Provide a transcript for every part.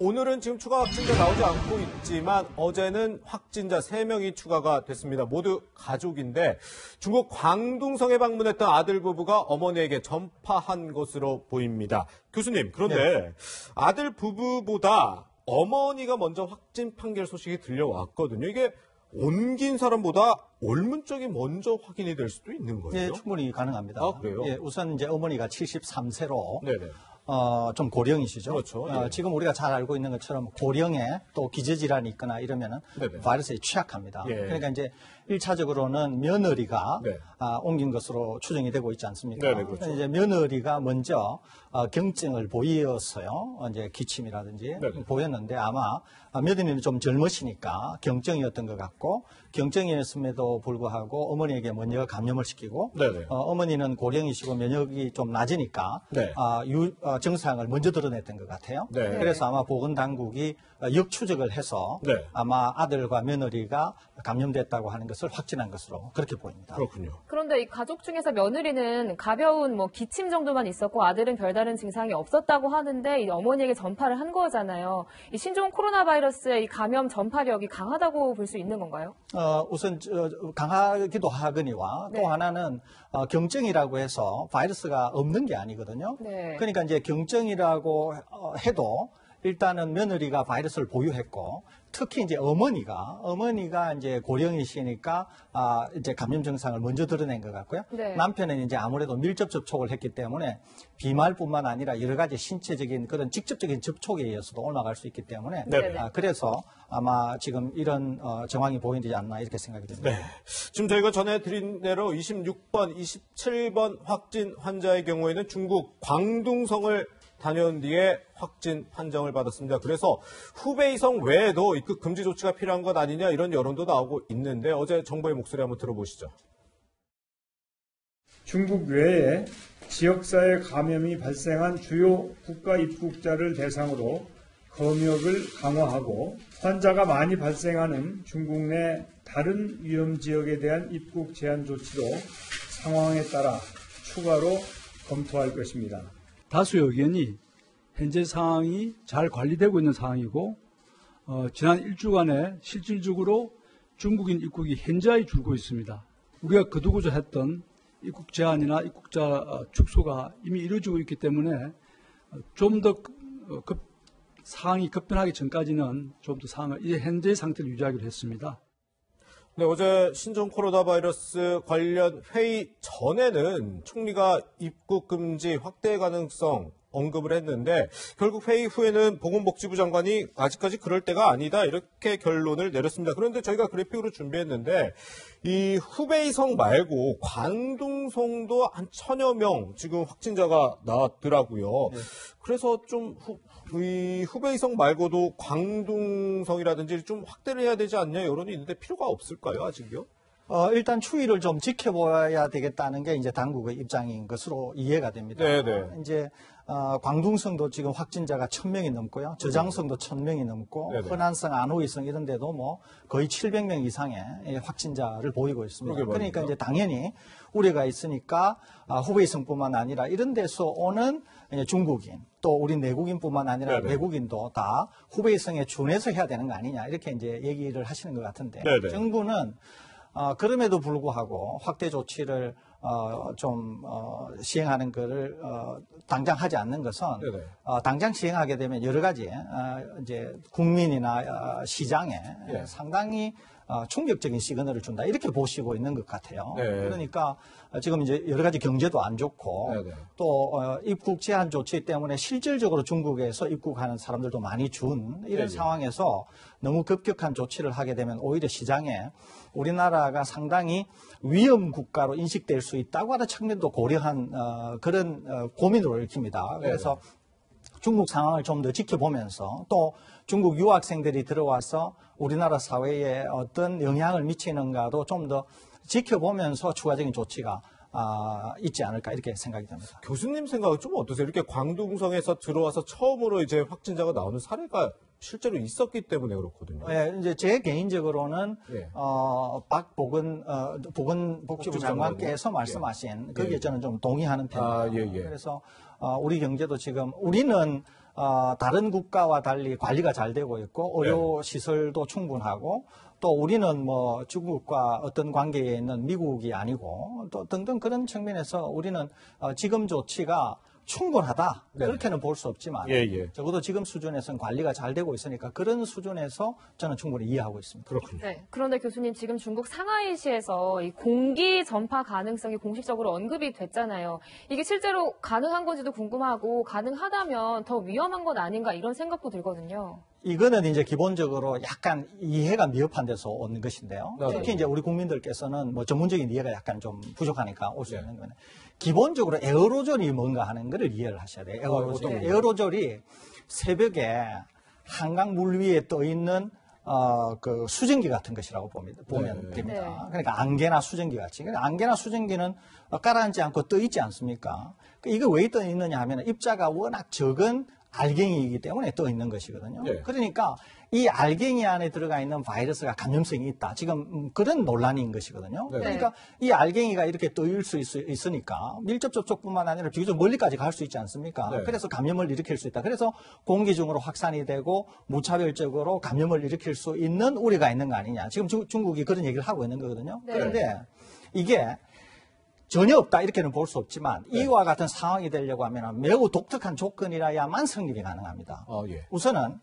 오늘은 지금 추가 확진자 나오지 않고 있지만 어제는 확진자 3명이 추가가 됐습니다. 모두 가족인데 중국 광둥성에 방문했던 아들 부부가 어머니에게 전파한 것으로 보입니다. 교수님, 그런데 네. 아들 부부보다 어머니가 먼저 확진 판결 소식이 들려왔거든요. 이게 옮긴 사람보다 옮은 쪽이 먼저 확인이 될 수도 있는 거예요? 예, 충분히 가능합니다. 아, 그래요? 예, 우선 이제 어머니가 73세로 네네. 좀 고령이시죠. 그렇죠. 예. 지금 우리가 잘 알고 있는 것처럼 고령에 또 기저질환이 있거나 이러면은 네네. 바이러스에 취약합니다. 예. 그러니까 이제 1차적으로는 며느리가 네. 옮긴 것으로 추정이 되고 있지 않습니까? 네네, 그렇죠. 이제 며느리가 먼저 경증을 보였어요. 이제 기침이라든지 네네. 보였는데 아마 며느리는 좀 젊으시니까 경증이었던 것 같고 경증이었음에도 불구하고 어머니에게 먼저 감염을 시키고 네네. 어머니는 고령이시고 면역이 좀 낮으니까 네. 증상을 먼저 드러냈던 것 같아요. 네. 그래서 아마 보건당국이 역추적을 해서 네. 아마 아들과 며느리가 감염됐다고 하는 것을 확진한 것으로 그렇게 보입니다. 그렇군요. 그런데 이 가족 중에서 며느리는 가벼운 기침 정도만 있었고 아들은 별다른 증상이 없었다고 하는데 이 어머니에게 전파를 한 거잖아요. 이 신종 코로나 바이러스의 이 감염 전파력이 강하다고 볼 수 있는 건가요? 우선 강하기도 하거니와 네. 또 하나는 경증이라고 해서 바이러스가 없는 게 아니거든요. 네. 그러니까 이제 경증이라고 해도 일단은 며느리가 바이러스를 보유했고 특히 이제 어머니가 이제 고령이시니까 이제 감염 증상을 먼저 드러낸 것 같고요. 네. 남편은 이제 아무래도 밀접 접촉을 했기 때문에 비말뿐만 아니라 여러 가지 신체적인 그런 직접적인 접촉에 의해서도 올라갈 수 있기 때문에 네. 그래서 아마 지금 이런 정황이 보이지 않나 이렇게 생각이 듭니다. 네. 지금 저희가 전해드린 대로 26번, 27번 확진 환자의 경우에는 중국 광둥성을 다녀온 뒤에 확진 판정을 받았습니다. 그래서 후베이성 외에도 입국 금지 조치가 필요한 것 아니냐 이런 여론도 나오고 있는데 어제 정부의 목소리 한번 들어보시죠. 중국 외에 지역사회 감염이 발생한 주요 국가 입국자를 대상으로 검역을 강화하고 환자가 많이 발생하는 중국 내 다른 위험 지역에 대한 입국 제한 조치도 상황에 따라 추가로 검토할 것입니다. 다수의 의견이 현재 상황이 잘 관리되고 있는 상황이고 지난 일주간에 실질적으로 중국인 입국이 현저히 줄고 있습니다. 우리가 거두고자 했던 입국 제한이나 입국자 축소가 이미 이루어지고 있기 때문에 좀 더 상황이 급변하기 전까지는 좀 더 상황을 이제 현재 상태를 유지하기로 했습니다. 네, 어제 신종 코로나 바이러스 관련 회의 전에는 총리가 입국 금지 확대 가능성 언급을 했는데 결국 회의 후에는 보건복지부 장관이 아직까지 그럴 때가 아니다 이렇게 결론을 내렸습니다. 그런데 저희가 그래픽으로 준비했는데 이 후베이성 말고 광둥성도 한 1000여 명 지금 확진자가 나왔더라고요. 네. 그래서 좀 이 후베이성 말고도 광둥성이라든지 좀 확대를 해야 되지 않냐 여론이 있는데 필요가 없을까요 아직요? 일단 추이를 좀 지켜봐야 되겠다는 게 이제 당국의 입장인 것으로 이해가 됩니다. 네네. 이제 광둥성도 지금 확진자가 1000명이 넘고요. 저장성도 1000명이 넘고 네네. 흔한성, 안후이성 이런 데도 뭐 거의 700명 이상의 확진자를 보이고 있습니다. 그러니까 이제 당연히 우려가 있으니까 후베이성뿐만 아니라 이런 데서 오는 중국인 또 우리 내국인뿐만 아니라 네네. 외국인도 다 후베이성에 준해서 해야 되는 거 아니냐 이렇게 이제 얘기를 하시는 것 같은데 네네. 정부는 그럼에도 불구하고 확대 조치를 시행하는 것을 당장 하지 않는 것은 당장 시행하게 되면 여러 가지 이제 국민이나 시장에 네. 상당히 충격적인 시그널을 준다 이렇게 보시고 있는 것 같아요. 네. 그러니까 지금 이제 여러 가지 경제도 안 좋고 네. 또 입국 제한 조치 때문에 실질적으로 중국에서 입국하는 사람들도 많이 준 이런 네. 상황에서 너무 급격한 조치를 하게 되면 오히려 시장에 우리나라가 상당히 위험 국가로 인식될 수 있다고 하는 측면도 고려한 그런 고민을 일으킵니다. 그래서 중국 상황을 좀 더 지켜보면서 또 중국 유학생들이 들어와서 우리나라 사회에 어떤 영향을 미치는가도 좀 더 지켜보면서 추가적인 조치가 있지 않을까 이렇게 생각이 됩니다. 교수님 생각은 좀 어떠세요? 이렇게 광둥성에서 들어와서 처음으로 이제 확진자가 나오는 사례가 실제로 있었기 때문에 그렇거든요. 네, 이제 제 개인적으로는 예. 보건복지부 장관께서 말씀하신 거기에 저는 좀 동의하는 편입니다. 예. 그래서 우리 경제도 지금 우리는 다른 국가와 달리 관리가 잘 되고 있고 의료 시설도 충분하고 또 우리는 뭐 중국과 어떤 관계에 있는 미국이 아니고 또 등등 그런 측면에서 우리는 지금 조치가 충분하다. 그렇게는 볼 수 없지만 적어도 지금 수준에서는 관리가 잘 되고 있으니까 그런 수준에서 저는 충분히 이해하고 있습니다. 그렇군요. 네. 그런데 교수님 지금 중국 상하이시에서 이 공기 전파 가능성이 공식적으로 언급이 됐잖아요. 이게 실제로 가능한 건지도 궁금하고 가능하다면 더 위험한 건 아닌가 이런 생각도 들거든요. 이거는 이제 기본적으로 약간 이해가 미흡한 데서 온 것인데요. 네. 특히 이제 우리 국민들께서는 뭐 전문적인 이해가 약간 좀 부족하니까 올 수 있는 거는 기본적으로 에어로졸이 뭔가 하는 거를 이해를 하셔야 돼요. 에어로졸. 에어로졸이 새벽에 한강 물 위에 떠 있는 그 수증기 같은 것이라고 보면 됩니다. 그러니까 안개나 수증기 같이. 그러니까 안개나 수증기는 가라앉지 않고 떠 있지 않습니까? 이거 왜 떠 있느냐 하면 입자가 워낙 적은 알갱이이기 때문에 떠 있는 것이거든요. 그러니까 이 알갱이 안에 들어가 있는 바이러스가 감염성이 있다. 지금 그런 논란인 것이거든요. 그러니까 이 알갱이가 이렇게 떠일 수 있으니까 밀접 접촉뿐만 아니라 비교적 멀리까지 갈 수 있지 않습니까? 그래서 감염을 일으킬 수 있다. 그래서 공기 중으로 확산이 되고 무차별적으로 감염을 일으킬 수 있는 우려가 있는 거 아니냐. 지금 중국이 그런 얘기를 하고 있는 거거든요. 그런데 이게 전혀 없다 이렇게는 볼 수 없지만 이와 같은 상황이 되려고 하면 매우 독특한 조건이라야만 성립이 가능합니다. 우선은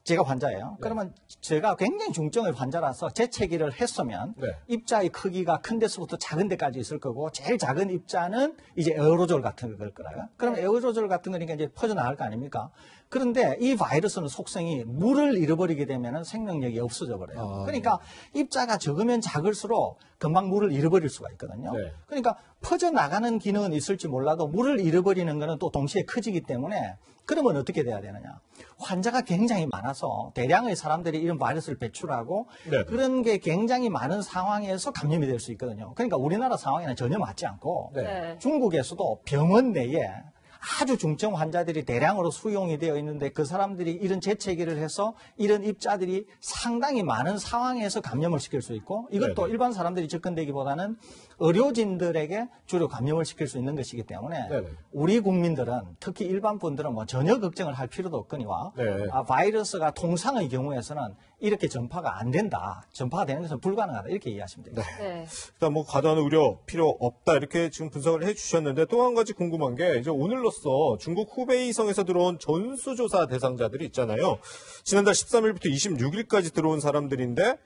제가 환자예요. 그러면 제가 굉장히 중증의 환자라서 재채기를 했으면 입자의 크기가 큰 데서부터 작은 데까지 있을 거고 제일 작은 입자는 이제 에어로졸 같은 걸 거라요. 그럼 에어로졸 같은 거니까 이제 퍼져나갈 거 아닙니까? 그런데 이 바이러스는 속성이 물을 잃어버리게 되면 생명력이 없어져 버려요. 그러니까 입자가 적으면 작을수록 금방 물을 잃어버릴 수가 있거든요. 그러니까 퍼져나가는 기능은 있을지 몰라도 물을 잃어버리는 거는 또 동시에 커지기 때문에 그러면 어떻게 돼야 되느냐. 환자가 굉장히 많아서 대량의 사람들이 이런 바이러스를 배출하고 그런 게 굉장히 많은 상황에서 감염이 될 수 있거든요. 그러니까 우리나라 상황에는 전혀 맞지 않고 중국에서도 병원 내에 아주 중증 환자들이 대량으로 수용이 되어 있는데 그 사람들이 이런 재채기를 해서 이런 입자들이 상당히 많은 상황에서 감염을 시킬 수 있고 이것도 일반 사람들이 접근되기보다는 의료진들에게 주로 감염을 시킬 수 있는 것이기 때문에 우리 국민들은 특히 일반 분들은 뭐 전혀 걱정을 할 필요도 없거니와 바이러스가 통상의 경우에서는 이렇게 전파가 안 된다. 전파가 되는 것은 불가능하다. 이렇게 이해하시면 됩니다. 일단 뭐 과도한 우려 필요 없다 이렇게 지금 분석을 해주셨는데 또 한 가지 궁금한 게 이제 오늘로써 중국 후베이성에서 들어온 전수조사 대상자들이 있잖아요. 지난달 13일부터 26일까지 들어온 사람들인데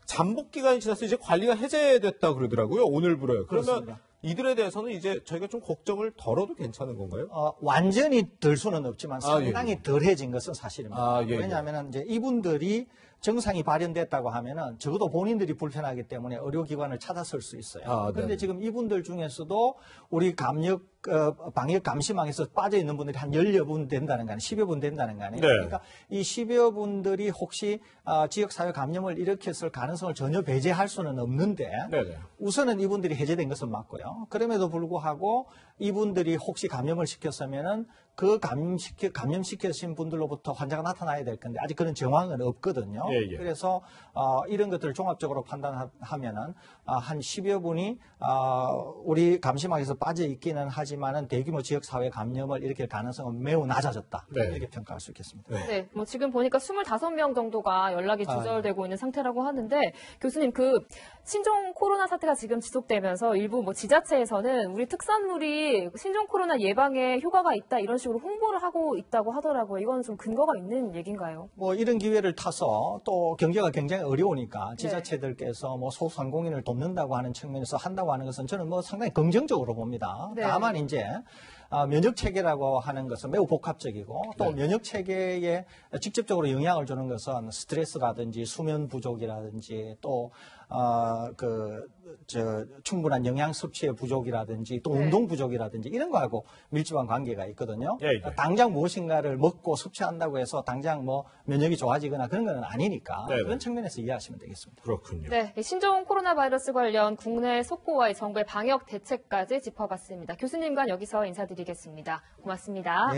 잠복 기간이 지나서 이제 관리가 해제됐다 그러더라고요. 오늘부로요. 그러면 그렇습니다. 이들에 대해서는 이제 저희가 좀 걱정을 덜어도 괜찮은 건가요? 완전히 덜 수는 없지만 상당히 덜해진 것은 사실입니다. 예. 왜냐하면 이제 이분들이 증상이 발현됐다고 하면은 적어도 본인들이 불편하기 때문에 의료기관을 찾아설 수 있어요. 그런데 지금 이분들 중에서도 우리 방역 감시망에서 빠져 있는 분들이 한 10여 분 된다는 거 아니에요. 10여 분 된다는 거 아니에요. 그러니까 이 10여 분들이 혹시 지역사회 감염을 일으켰을 가능성을 전혀 배제할 수는 없는데 우선은 이분들이 해제된 것은 맞고요. 그럼에도 불구하고 이분들이 혹시 감염을 시켰으면은 그 감염시키신 분들로부터 환자가 나타나야 될 건데 아직 그런 정황은 없거든요. 그래서 이런 것들을 종합적으로 판단하면은 한 10여 분이 우리 감시망에서 빠져 있기는 하지만은 대규모 지역사회 감염을 일으킬 가능성은 매우 낮아졌다. 이렇게 평가할 수 있겠습니다. 뭐 지금 보니까 25명 정도가 연락이 두절되고 있는 상태라고 하는데 교수님 그 신종 코로나 사태가 지금 지속되면서 일부 뭐 지자체에서는 우리 특산물이 신종 코로나 예방에 효과가 있다 이런 식으로 홍보를 하고 있다고 하더라고요. 이건 좀 근거가 있는 얘기인가요? 뭐 이런 기회를 타서 또 경제가 굉장히 어려우니까 지자체들께서 뭐 소상공인을 돕는다고 하는 측면에서 한다고 하는 것은 저는 뭐 상당히 긍정적으로 봅니다. 다만 이제 면역 체계라고 하는 것은 매우 복합적이고 또 면역 체계에 직접적으로 영향을 주는 것은 스트레스라든지 수면 부족이라든지 또 충분한 영양 섭취의 부족이라든지 또 운동 부족이라든지 이런 거하고 밀접한 관계가 있거든요. 당장 무엇인가를 먹고 섭취한다고 해서 당장 뭐 면역이 좋아지거나 그런 건 아니니까 그런 측면에서 이해하시면 되겠습니다. 그렇군요. 신종 코로나 바이러스 관련 국내 속보와 정부의 방역 대책까지 짚어봤습니다. 교수님과 여기서 인사드리겠습니다. 고맙습니다.